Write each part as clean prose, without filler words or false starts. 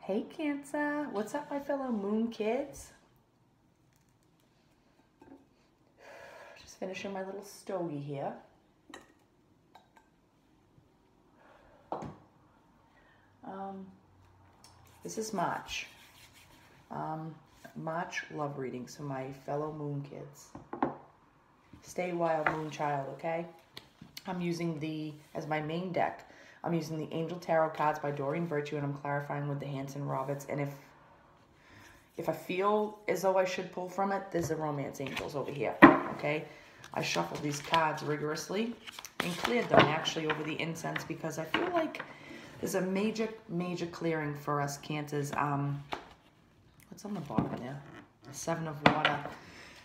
Hey Cancer, what's up my fellow moon kids? Just finishing my little stogie here. This is March. March love reading, so my fellow moon kids. Stay wild, moon child, okay? I'm using as my main deck, I'm using the Angel Tarot cards by Doreen Virtue, and I'm clarifying with the Hanson Roberts. And if I feel as though I should pull from it, there's the Romance Angels over here, okay? I shuffled these cards rigorously and cleared them actually over the incense because I feel like there's a major clearing for us Cancers. What's on the bottom there? The Seven of Water.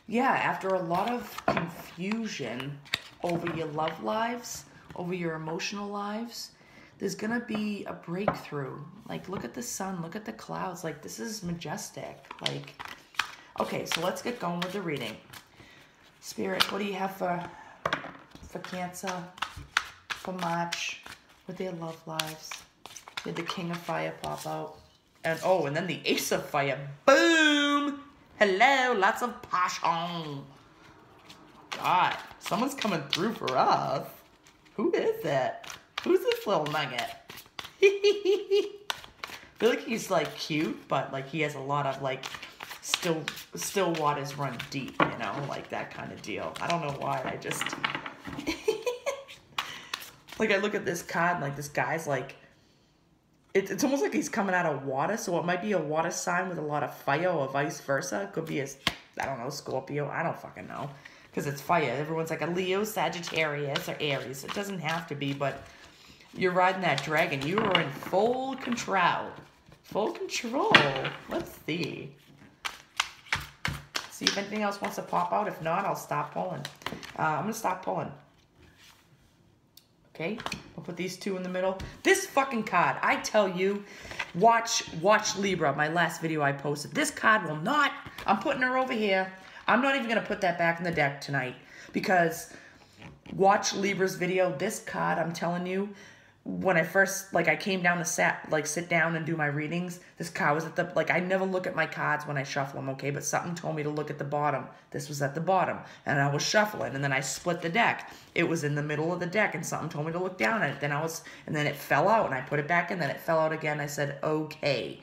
Yeah, after a lot of confusion over your love lives, over your emotional lives, there's gonna be a breakthrough. Like, look at the sun, look at the clouds. Like, this is majestic. Like, okay, so let's get going with the reading. Spirit, what do you have for Cancer, for March, with their love lives? You had the King of Fire pop out. And, oh, and then the Ace of Fire. Boom! Hello, lots of passion. God, someone's coming through for us. Who is it? Who's this little nugget? I feel like he's, like, cute, but, like, he has a lot of, like, still waters run deep, you know? Like, that kind of deal. I don't know why, I just... like, I look at this card, and, like, this guy's, like... It's almost like he's coming out of water, so it might be a water sign with a lot of fire or vice versa. It could be I don't know, Scorpio. I don't fucking know. Because it's fire. Everyone's like a Leo, Sagittarius, or Aries. It doesn't have to be, but you're riding that dragon. You are in full control. Full control. Let's see. See if anything else wants to pop out. If not, I'll stop pulling. I'm going to stop pulling. Okay, I'll put these two in the middle. This fucking card, I tell you, watch Libra, my last video I posted. This card will not, I'm putting her over here. I'm not even going to put that back in the deck tonight because watch Libra's video. This card, I'm telling you, when I first, like, I came down to sit down and do my readings, this card was at the, like, I never look at my cards when I shuffle them, okay? But something told me to look at the bottom. This was at the bottom, and I was shuffling, and then I split the deck. It was in the middle of the deck, and something told me to look down at it. And then it fell out, and I put it back, and then it fell out again. I said, okay.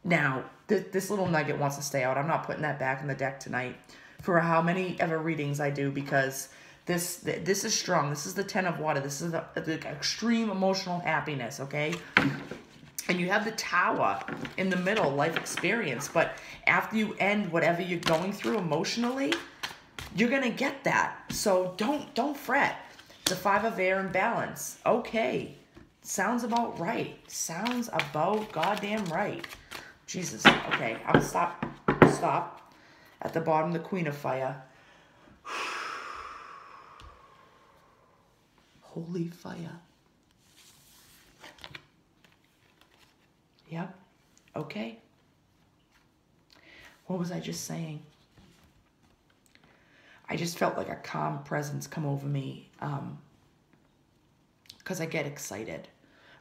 Now, this little nugget wants to stay out. I'm not putting that back in the deck tonight for how many ever readings I do because... This is strong. This is the Ten of Water. This is the extreme emotional happiness, okay? And you have the Tower in the middle, life experience. But after you end whatever you're going through emotionally, you're going to get that. So don't fret. The Five of Air and Balance. Okay. Sounds about right. Sounds about goddamn right. Jesus. Okay. I'm going to stop. At the bottom, the Queen of Fire. Holy fire. Yep. Okay. What was I just saying? I just felt like a calm presence come over me because I get excited.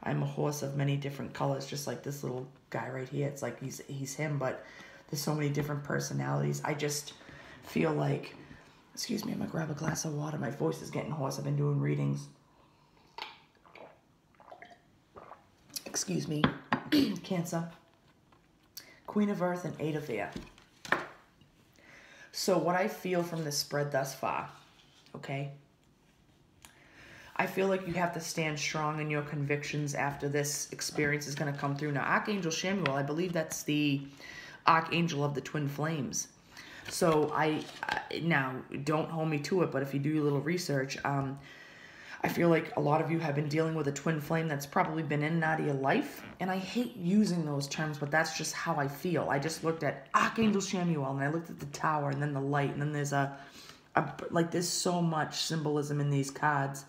I'm a horse of many different colors, just like this little guy right here. It's like he's him, but there's so many different personalities. I just feel like, excuse me, I'm going to grab a glass of water. My voice is getting hoarse. I've been doing readings. Excuse me, Cancer, Queen of Earth and Eight of Air. So what I feel from this spread thus far, okay, I feel like you have to stand strong in your convictions after this experience is going to come through. Now, Archangel Chamuel, I believe that's the Archangel of the Twin Flames. So now, don't hold me to it, but if you do your little research, I feel like a lot of you have been dealing with a twin flame that's probably been in and out of your life. And I hate using those terms, but that's just how I feel. I just looked at Archangel Chamuel, and I looked at the tower, and then the light, and then there's there's so much symbolism in these cards.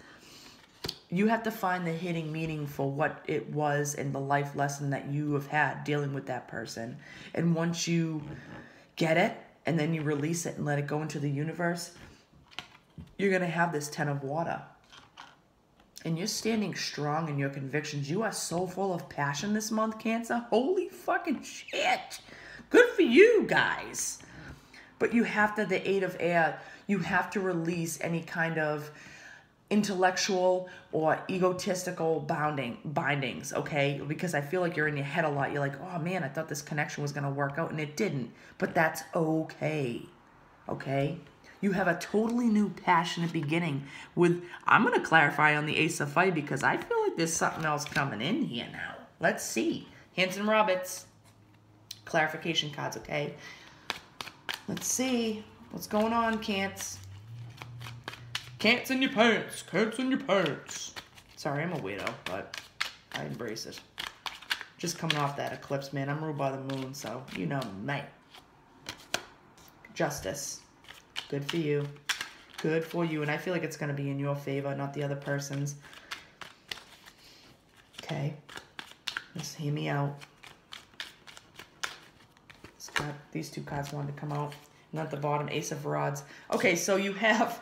You have to find the hidden meaning for what it was and the life lesson that you have had dealing with that person. And once you get it, and then you release it and let it go into the universe, you're going to have this Ten of Water. And you're standing strong in your convictions. You are so full of passion this month, Cancer. Holy fucking shit. Good for you guys. But you have to, the 8 of air, you have to release any kind of intellectual or egotistical bindings, okay? Because I feel like you're in your head a lot. You're like, oh man, I thought this connection was going to work out, and it didn't. But that's okay, okay? You have a totally new passionate beginning with, I'm going to clarify on the Ace of Fire because I feel like there's something else coming in here now. Let's see. Hanson Roberts. Clarification cards, okay? Let's see. What's going on, Cants? Cants in your pants. Cants in your pants. Sorry, I'm a weirdo, but I embrace it. Just coming off that eclipse, man. I'm ruled by the moon, so you know me. Justice. Good for you. Good for you. And I feel like it's going to be in your favor, not the other person's. Okay. Just hear me out. These 2 cards wanted to come out. And at the bottom, Ace of Rods. Okay, so you have...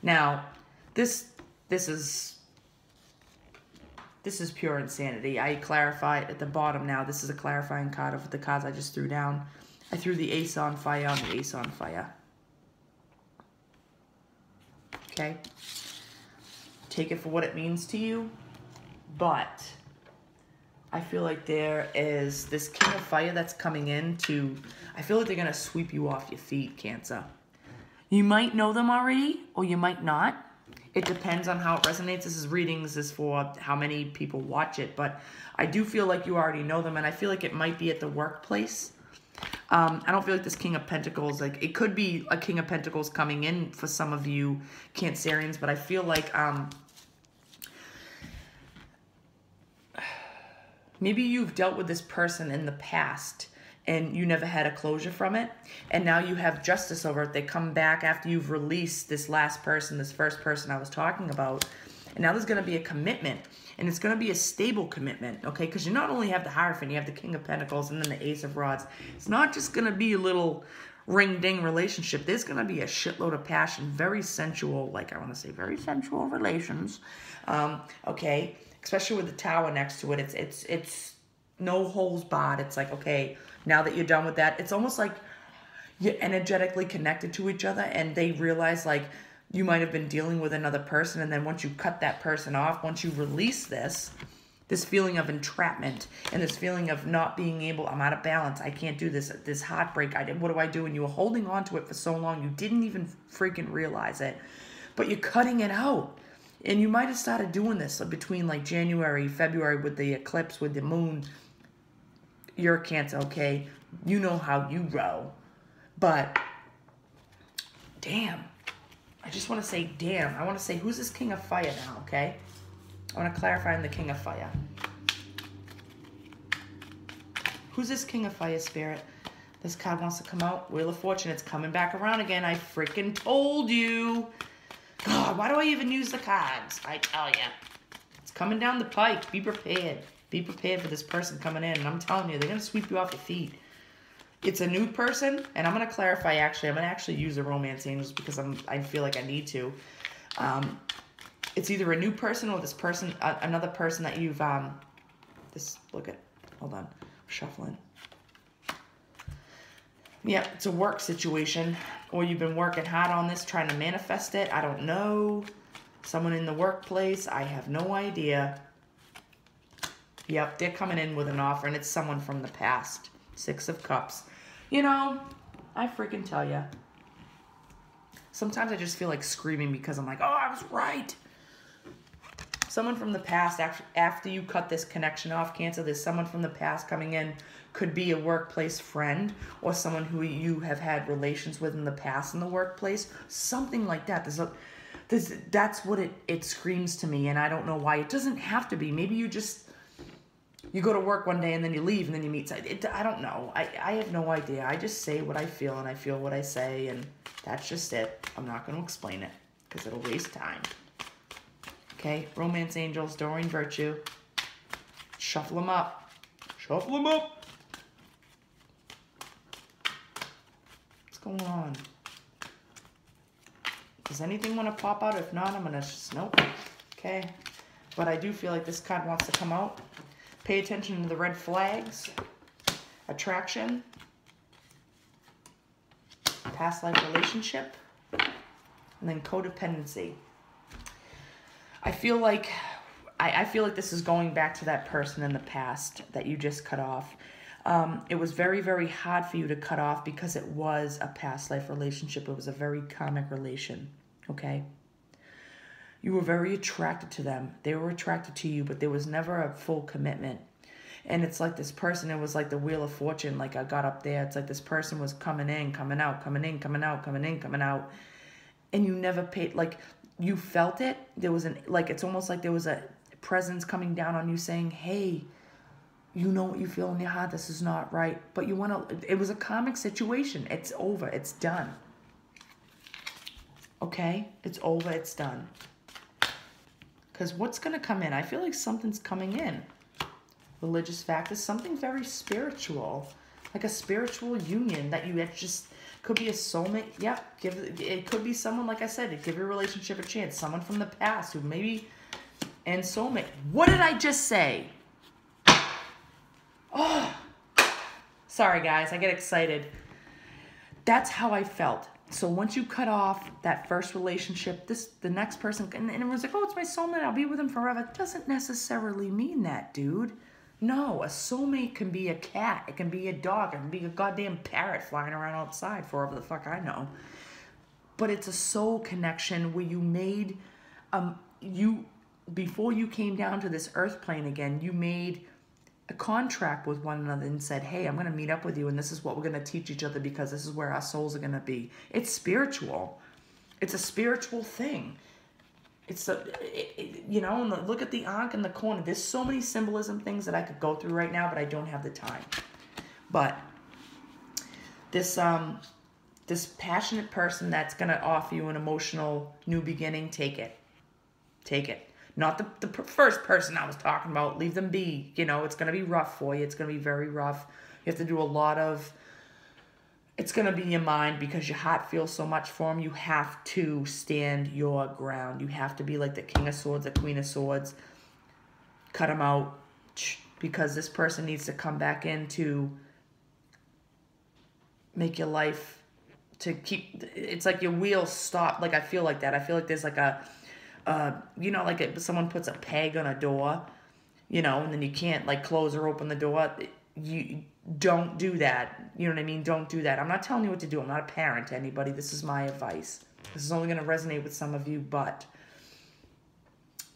Now, this is pure insanity. I clarify at the bottom now. This is a clarifying card of the cards I just threw down. I threw the Ace on Fire on the Ace on Fire. Okay? Take it for what it means to you. But I feel like there is this King of Fire that's coming in to... I feel like they're going to sweep you off your feet, Cancer. You might know them already, or you might not. It depends on how it resonates. This is readings. This is for how many people watch it. But I do feel like you already know them, and I feel like it might be at the workplace. I don't feel like this King of Pentacles, like, it could be a King of Pentacles coming in for some of you Cancerians, but I feel like maybe you've dealt with this person in the past and you never had a closure from it, and now you have justice over it. They come back after you've released this last person, this first person I was talking about, and now there's going to be a commitment, and it's going to be a stable commitment, okay? Because you not only have the Hierophant, you have the King of Pentacles and then the Ace of Rods. It's not just going to be a little ring-ding relationship. There's going to be a shitload of passion, very sensual, like I want to say, very sensual relations, okay? Especially with the Tower next to it. It's no holes barred. It's like, okay, now that you're done with that, it's almost like you're energetically connected to each other, and they realize, like, you might have been dealing with another person, and then once you cut that person off, once you release this feeling of entrapment and this feeling of not being able, I'm out of balance, I can't do this heartbreak, what do I do? And you were holding on to it for so long, you didn't even freaking realize it, but you're cutting it out. And you might have started doing this between like January, February with the eclipse, with the moon. You're a Cancer, okay? You know how you roll. But, damn. I just want to say, damn. I want to say, who's this King of Fire now, okay? I want to clarify on the King of Fire. Who's this King of Fire, Spirit? This card wants to come out. Wheel of Fortune, it's coming back around again. I freaking told you. God, why do I even use the cards? I tell ya. It's coming down the pike. Be prepared. Be prepared for this person coming in. And I'm telling you, they're going to sweep you off your feet. It's a new person, and I'm going to clarify, actually. I'm going to actually use the Romance Angels because I feel like I need to. It's either a new person or this person, another person that you've, hold on, shuffling. Yeah, it's a work situation, or you've been working hard on this, trying to manifest it. I don't know. Someone in the workplace, I have no idea. Yep, they're coming in with an offer, and it's someone from the past. 6 of Cups. You know, I freaking tell ya. Sometimes I just feel like screaming because I'm like, oh, I was right. Someone from the past, after you cut this connection off, Cancer, there's someone from the past coming in. Could be a workplace friend or someone who you have had relations with in the past in the workplace. Something like that. That's what it screams to me, and I don't know why. It doesn't have to be. Maybe you go to work one day and then you leave and then you meet. I don't know. I have no idea. I just say what I feel and I feel what I say, and that's just it. I'm not going to explain it because it'll waste time. Okay, Romance Angels, Doreen Virtue. Shuffle them up. Shuffle them up. What's going on? Does anything want to pop out? If not, I'm going to just, nope. Okay. But I do feel like this card wants to come out. Pay attention to the red flags. Attraction. Past life relationship. And then codependency. I feel like this is going back to that person in the past that you just cut off. It was very, very hard for you to cut off because it was a past life relationship. It was a very karmic relation, okay? You were very attracted to them. They were attracted to you, but there was never a full commitment. And it's like this person, it was like the Wheel of Fortune, like I got up there. It's like this person was coming in, coming out, coming in, coming out, coming in, coming out. And you never paid, like, you felt it. There was it's almost like there was a presence coming down on you saying, hey, you know what you feel in your heart, this is not right. But you want to, it was a karmic situation. It's over, it's done. Okay? It's over, it's done. Because what's going to come in? I feel like something's coming in. Religious factors, something very spiritual. Like a spiritual union that you just... Could be a soulmate. Yeah, it could be someone, like I said, give your relationship a chance. Someone from the past who maybe... And soulmate. What did I just say? Oh, sorry guys, I get excited. That's how I felt. So once you cut off that first relationship, the next person, and it was like, oh, it's my soulmate, I'll be with him forever. It doesn't necessarily mean that, dude. No, a soulmate can be a cat. It can be a dog. It can be a goddamn parrot flying around outside, for whatever the fuck I know. But it's a soul connection where you made, before you came down to this earth plane again, you made a contract with one another and said, hey, I'm going to meet up with you and this is what we're going to teach each other because this is where our souls are going to be. It's spiritual. It's a spiritual thing. It's you know, and look at the Ankh in the corner. There's so many symbolism things that I could go through right now, but I don't have the time. But this this passionate person that's going to offer you an emotional new beginning, take it. Take it. Not the first person I was talking about. Leave them be. You know, it's going to be rough for you. It's going to be very rough. You have to do a lot of... It's going to be in your mind because your heart feels so much for them. You have to stand your ground. You have to be like the King of Swords, the Queen of Swords. Cut them out because this person needs to come back in to make your life... To keep... It's like your wheels stop. Like, I feel like that. I feel like there's like a... you know, like someone puts a peg on a door, you know, and then you can't like close or open the door. You don't do that. You know what I mean? Don't do that. I'm not telling you what to do. I'm not a parent to anybody. This is my advice. This is only going to resonate with some of you, but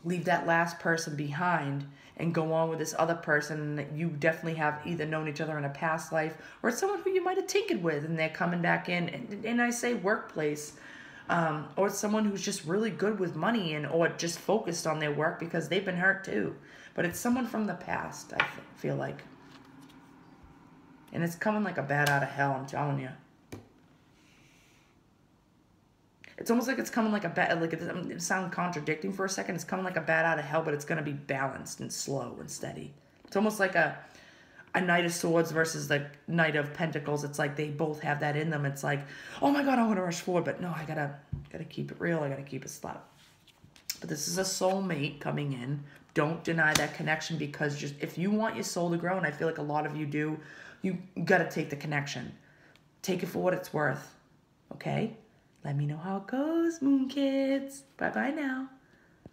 leave that last person behind and go on with this other person that you definitely have either known each other in a past life or it's someone who you might have tinkered with and they're coming back in. And I say workplace. Or someone who's just really good with money and or just focused on their work because they've been hurt too. But it's someone from the past, I feel like. And it's coming like a bat out of hell, I'm telling you. It's almost like it's coming like a bat, like it sounds contradicting for a second. It's coming like a bat out of hell, but it's going to be balanced and slow and steady. It's almost like a Knight of Swords versus the Knight of Pentacles. It's like they both have that in them. It's like, oh my God, I want to rush forward, but no, I gotta keep it real. I gotta keep it slow. But this is a soulmate coming in. Don't deny that connection because just if you want your soul to grow, and I feel like a lot of you do, you gotta take the connection. Take it for what it's worth. Okay? Let me know how it goes, Moon Kids. Bye-bye now.